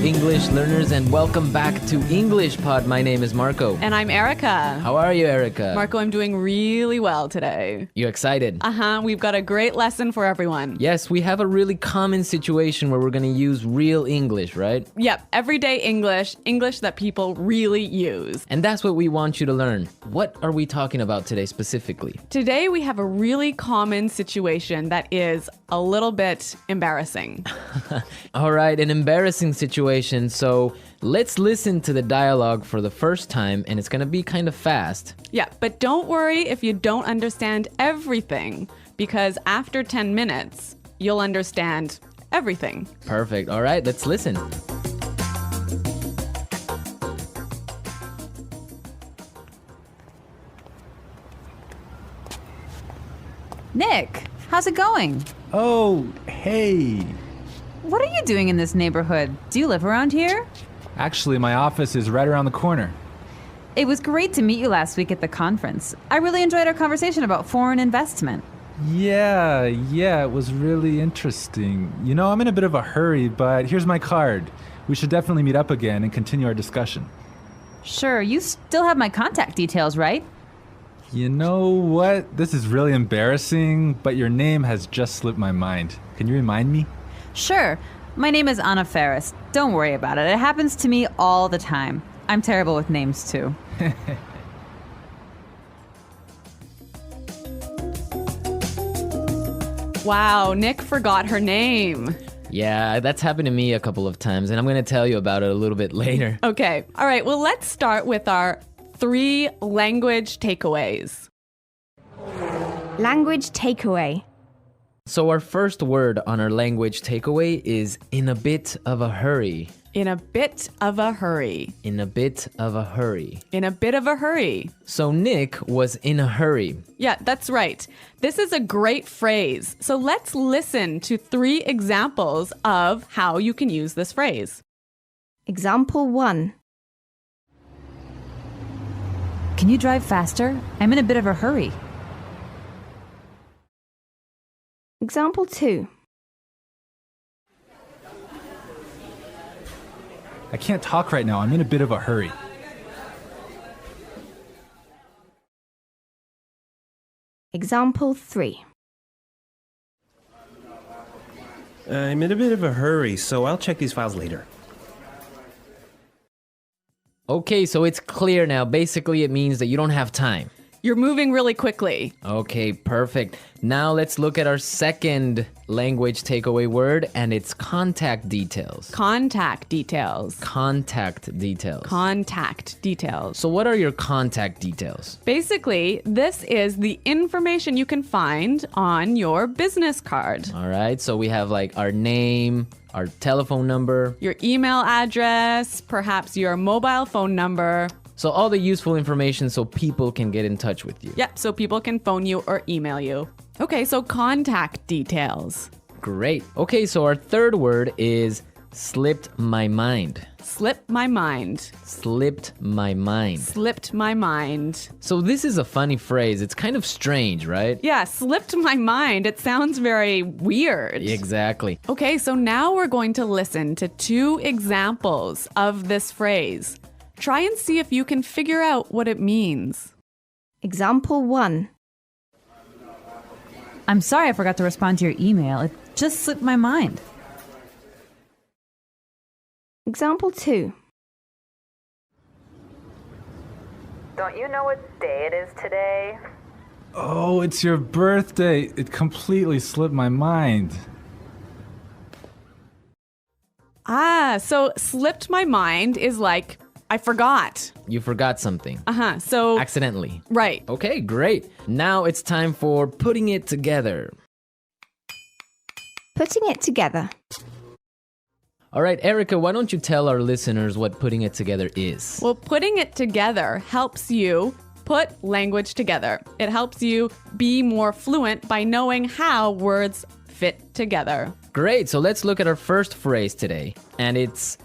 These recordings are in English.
English learners, and welcome back to English Pod. My name is Marco. And I'm Erica. How are you, Erica? Marco, I'm doing really well today. You excited? We've got a great lesson for everyone. Yes, we have a really common situation where we're going to use real English, right? Yep, everyday English, English that people really use. And that's what we want you to learn. What are we talking about today specifically? Today we have a really common situation that is a little bit embarrassing. All right, an embarrassing situation. So let's listen to the dialogue for the first time, and it's going to be kind of fast. Yeah, but don't worry if you don't understand everything, because after 10 minutes, you'll understand everything. Perfect. All right, let's listen. Nick, how's it going? Oh, hey. What are you doing in this neighborhood? Do you live around here? Actually, my office is right around the corner. It was great to meet you last week at the conference. I really enjoyed our conversation about foreign investment. Yeah, it was really interesting. You know, I'm in a bit of a hurry, but here's my card. We should definitely meet up again and continue our discussion. Sure, you still have my contact details, right? You know what? This is really embarrassing, but your name has just slipped my mind. Can you remind me? Sure. My name is Anna Ferris. Don't worry about it. It happens to me all the time. I'm terrible with names, too. Wow, Nick forgot her name. Yeah, that's happened to me a couple of times, and I'm going to tell you about it a little bit later. Okay, all right, well, let's start with our 3 language takeaways. Language takeaway. So our first word on our language takeaway is in a bit of a hurry. In a bit of a hurry. In a bit of a hurry. In a bit of a hurry. So Nick was in a hurry. Yeah, that's right. This is a great phrase. So let's listen to 3 examples of how you can use this phrase. Example 1. Can you drive faster? I'm in a bit of a hurry. Example 2. I can't talk right now. I'm in a bit of a hurry. Example 3. I'm in a bit of a hurry, so I'll check these files later. Okay, so it's clear now. Basically, it means that you don't have time. You're moving really quickly. Okay, perfect. Now let's look at our second language takeaway word, and it's contact details. Contact details. Contact details. Contact details. So what are your contact details? Basically, this is the information you can find on your business card. All right, so we have like our name, our telephone number. Your email address, perhaps your mobile phone number. So all the useful information so people can get in touch with you. Yep, so people can phone you or email you. Okay, so contact details. Great. Okay, so our third word is slipped my mind. Slipped my mind. Slipped my mind. Slipped my mind. So this is a funny phrase. It's kind of strange, right? Yeah, slipped my mind. It sounds very weird. Exactly. Okay, so now we're going to listen to 2 examples of this phrase. Try and see if you can figure out what it means. Example 1. I'm sorry I forgot to respond to your email. It just slipped my mind. Example 2. Don't you know what day it is today? Oh, it's your birthday. It completely slipped my mind. So slipped my mind is like, I forgot. You forgot something. So, Accidentally. right. Okay, great. Now it's time for putting it together. Putting it together. All right, Erica, why don't you tell our listeners what putting it together is? Well, putting it together helps you put language together. It helps you be more fluent by knowing how words fit together. Great, so let's look at our first phrase today. And it's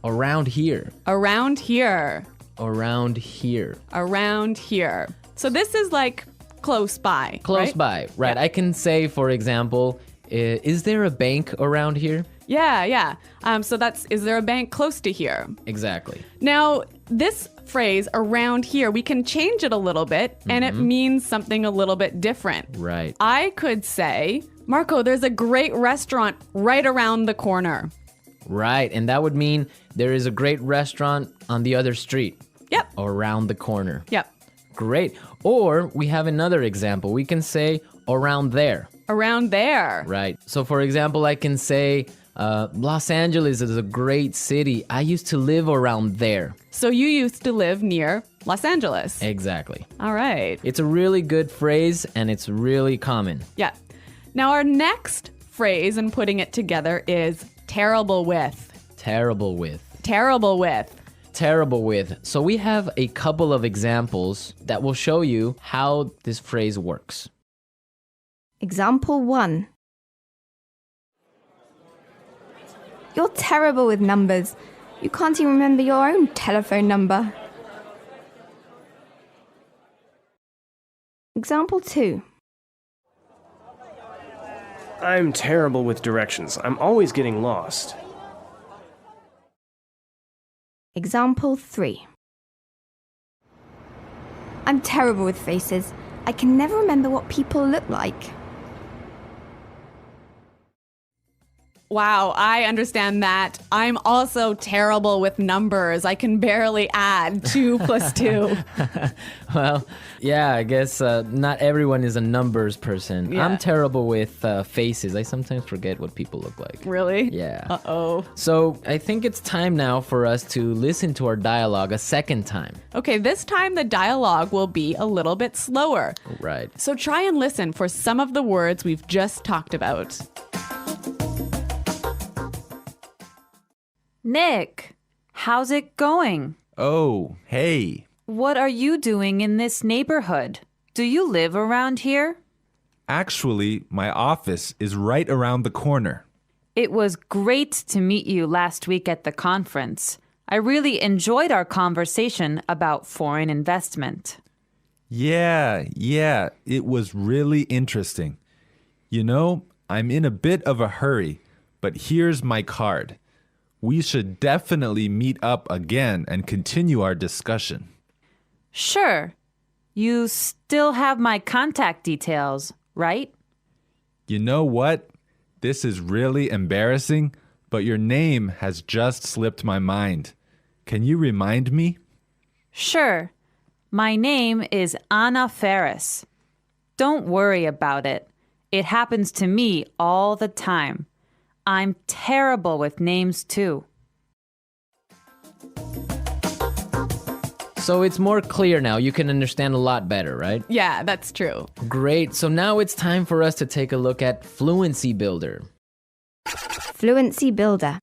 around here. Around here. Around here. Around here. So this is like close by. Close right? by, right. Yeah. I can say, for example, is there a bank around here? Yeah. So is there a bank close to here? Exactly. Now, this phrase around here, we can change it a little bit and it means something a little bit different. Right. I could say, Marco, there's a great restaurant right around the corner. Right. And that would mean there is a great restaurant on the other street. Yep. Or around the corner. Yep. Great. Or we have another example. We can say around there. Around there. Right. So for example, I can say Los Angeles is a great city. I used to live around there. So you used to live near Los Angeles. Exactly. All right. It's a really good phrase and it's really common. Yeah. Now our next phrase and putting it together is terrible with. Terrible with. Terrible with. Terrible with. So we have a couple of examples that will show you how this phrase works. Example 1. You're terrible with numbers. You can't even remember your own telephone number. Example 2. I'm terrible with directions. I'm always getting lost. Example 3. I'm terrible with faces. I can never remember what people look like. Wow, I understand that. I'm also terrible with numbers. I can barely add 2 plus 2. Well, yeah, I guess not everyone is a numbers person. Yeah. I'm terrible with faces. I sometimes forget what people look like. Really? Yeah. Uh-oh. So I think it's time now for us to listen to our dialogue a second time. Okay, this time the dialogue will be a little bit slower. Right. So try and listen for some of the words we've just talked about. Nick, how's it going? Oh, hey. What are you doing in this neighborhood? Do you live around here? Actually, my office is right around the corner. It was great to meet you last week at the conference. I really enjoyed our conversation about foreign investment. Yeah, it was really interesting. You know, I'm in a bit of a hurry, but here's my card. We should definitely meet up again and continue our discussion. Sure. You still have my contact details, right? You know what? This is really embarrassing, but your name has just slipped my mind. Can you remind me? Sure. My name is Anna Ferris. Don't worry about it. It happens to me all the time. I'm terrible with names too. So it's more clear now. You can understand a lot better, right? Yeah, that's true. Great. So now it's time for us to take a look at Fluency Builder. Fluency Builder.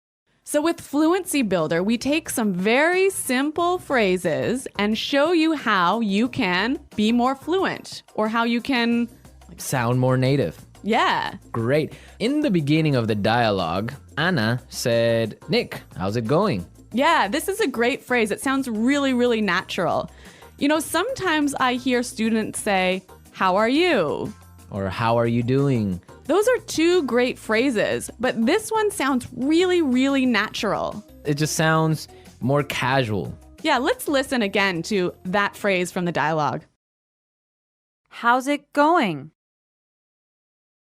So with Fluency Builder, we take some very simple phrases and show you how you can be more fluent or how you can, Sound more native. yeah. Great. In the beginning of the dialogue, Anna said, Nick, how's it going? Yeah, this is a great phrase. It sounds really, really natural. You know, sometimes I hear students say, how are you? Or how are you doing? Those are 2 great phrases, but this one sounds really, really natural. It just sounds more casual. Yeah, let's listen again to that phrase from the dialogue. How's it going?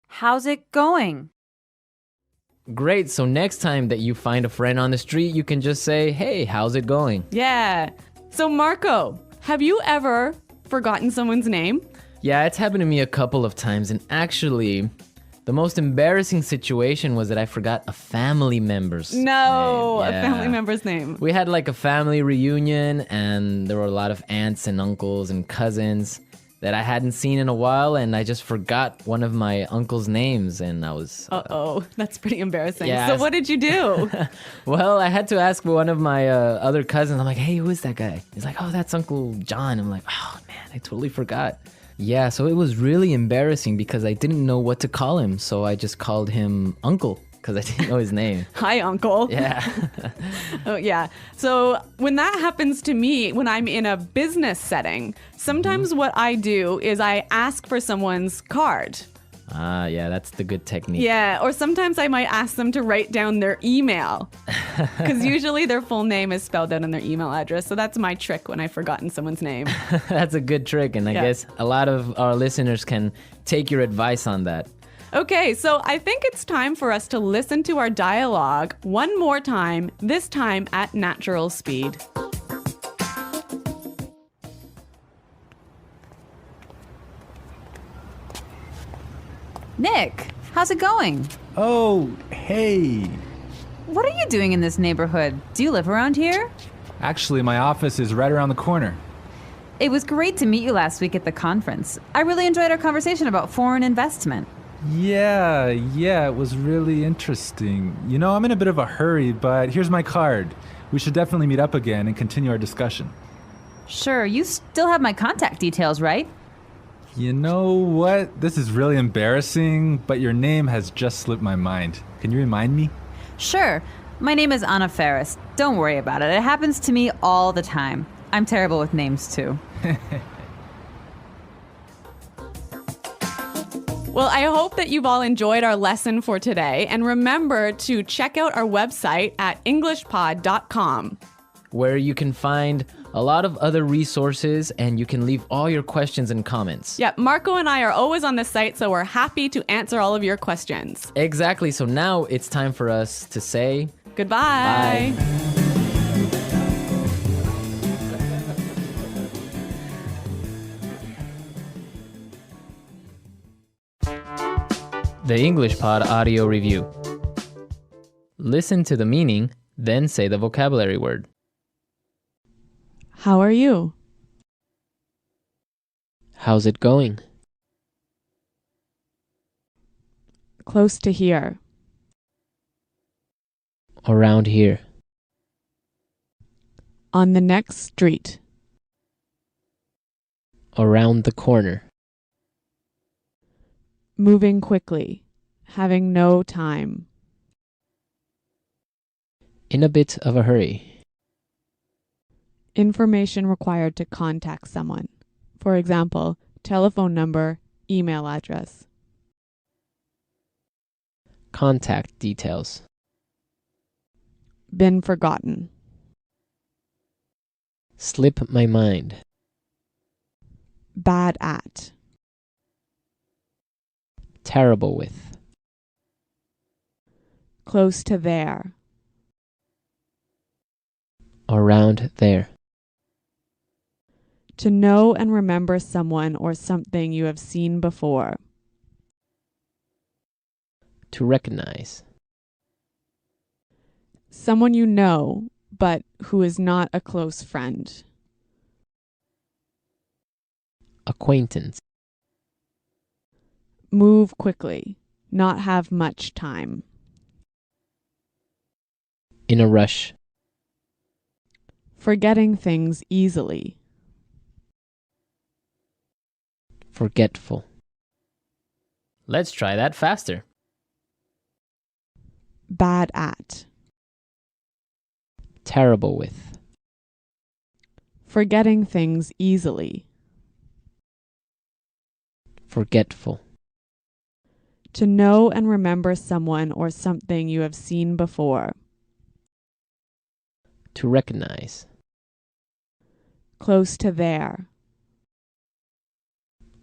How's it going? Great. So next time that you find a friend on the street, you can just say, hey, how's it going? Yeah. So Marco, have you ever forgotten someone's name? Yeah, it's happened to me a couple of times. And actually, the most embarrassing situation was that I forgot a family member's name. No, a Yeah. family member's name. We had like a family reunion and there were a lot of aunts and uncles and cousins that I hadn't seen in a while, and I just forgot one of my uncle's names, and I was... Uh-oh, that's pretty embarrassing. Yeah, So what did you do? Well, I had to ask one of my other cousins. I'm like, hey, who is that guy? He's like, oh, that's Uncle John. I'm like, oh, man, I totally forgot. Yeah, so it was really embarrassing because I didn't know what to call him, so I just called him Uncle because I didn't know his name. Hi, Uncle. Yeah. Oh, yeah. So when that happens to me, when I'm in a business setting, sometimes what I do is I ask for someone's card. Ah, yeah, that's the good technique. Yeah, or sometimes I might ask them to write down their email because usually their full name is spelled out in their email address. So that's my trick when I've forgotten someone's name. That's a good trick, and I Yeah. guess a lot of our listeners can take your advice on that. Okay, so I think it's time for us to listen to our dialogue one more time, this time at natural speed. Nick, how's it going? Oh, hey. What are you doing in this neighborhood? Do you live around here? Actually, my office is right around the corner. It was great to meet you last week at the conference. I really enjoyed our conversation about foreign investment. Yeah, it was really interesting. You know, I'm in a bit of a hurry, but here's my card. We should definitely meet up again and continue our discussion. Sure, you still have my contact details, right? You know what? This is really embarrassing, but your name has just slipped my mind. Can you remind me? Sure. My name is Anna Ferris. Don't worry about it. It happens to me all the time. I'm terrible with names, too. Well, I hope that you've all enjoyed our lesson for today. And remember to check out our website at englishpod.com. where you can find a lot of other resources and you can leave all your questions and comments. Yeah, Marco and I are always on the site, so we're happy to answer all of your questions. Exactly. So now it's time for us to say Goodbye. Bye. The English Pod Audio Review. Listen to the meaning, then say the vocabulary word. How are you? How's it going? Close to here. Around here. On the next street. Around the corner. Moving quickly. Having no time. In a bit of a hurry. Information required to contact someone. For example, telephone number, email address. Contact details. Been forgotten. Slip my mind. Bad at. Terrible with. Close to there. Around there. To know and remember someone or something you have seen before. To recognize. Someone you know, but who is not a close friend. Acquaintance. Move quickly. Not have much time. In a rush. Forgetting things easily. Forgetful. Let's try that faster. Bad at. Terrible with. Forgetting things easily. Forgetful. To know and remember someone or something you have seen before. To recognize. Close to there.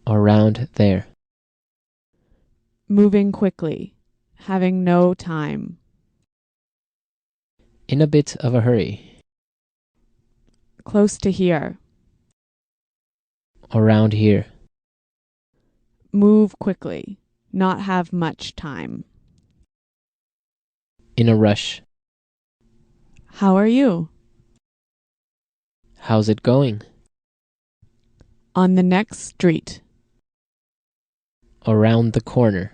Around there. Moving quickly. Having no time. In a bit of a hurry. Close to here. Around here. Move quickly. Not have much time. In a rush. How are you? How's it going? On the next street. Around the corner.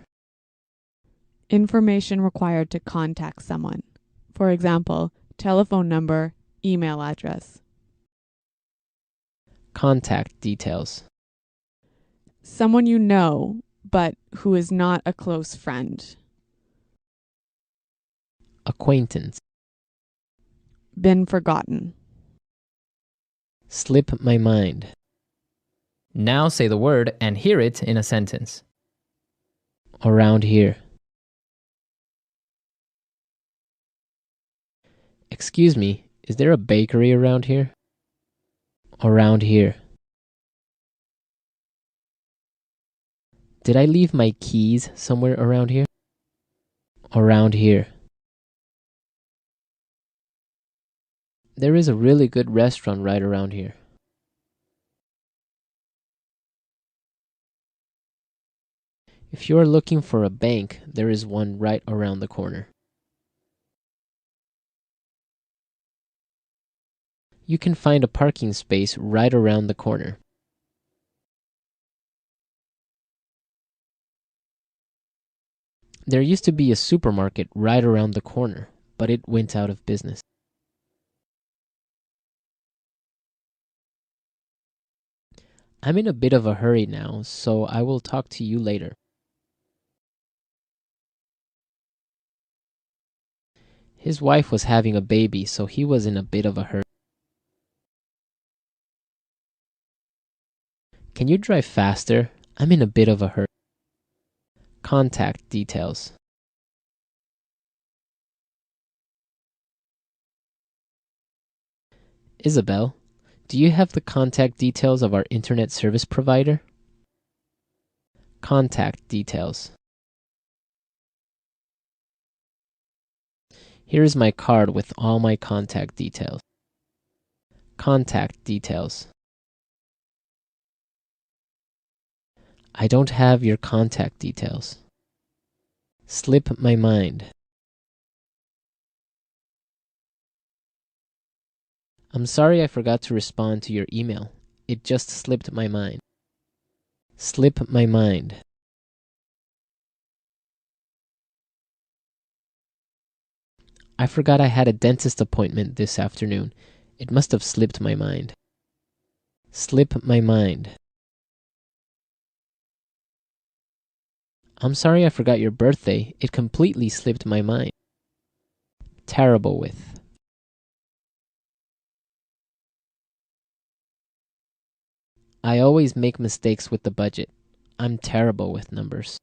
Information required to contact someone. For example, telephone number, email address. Contact details. Someone you know, but who is not a close friend. Acquaintance. Been forgotten. Slip my mind. Now say the word and hear it in a sentence. Around here. Excuse me, is there a bakery around here? Around here. Did I leave my keys somewhere around here? Around here. There is a really good restaurant right around here. If you are looking for a bank, there is one right around the corner. You can find a parking space right around the corner. There used to be a supermarket right around the corner, but it went out of business. I'm in a bit of a hurry now, so I will talk to you later. His wife was having a baby, so he was in a bit of a hurry. Can you drive faster? I'm in a bit of a hurry. Contact details. Isabel, do you have the contact details of our internet service provider? Contact details. Here is my card with all my contact details. Contact details. I don't have your contact details. Slip my mind. I'm sorry I forgot to respond to your email. It just slipped my mind. Slip my mind. I forgot I had a dentist appointment this afternoon. It must have slipped my mind. Slip my mind. I'm sorry I forgot your birthday. It completely slipped my mind. Terrible with. I always make mistakes with the budget. I'm terrible with numbers.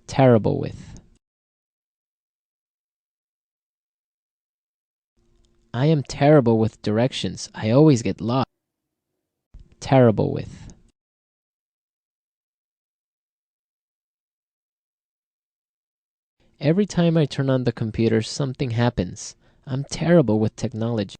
Terrible with. I am terrible with directions. I always get lost. Terrible with. Every time I turn on the computer, something happens. I'm terrible with technology.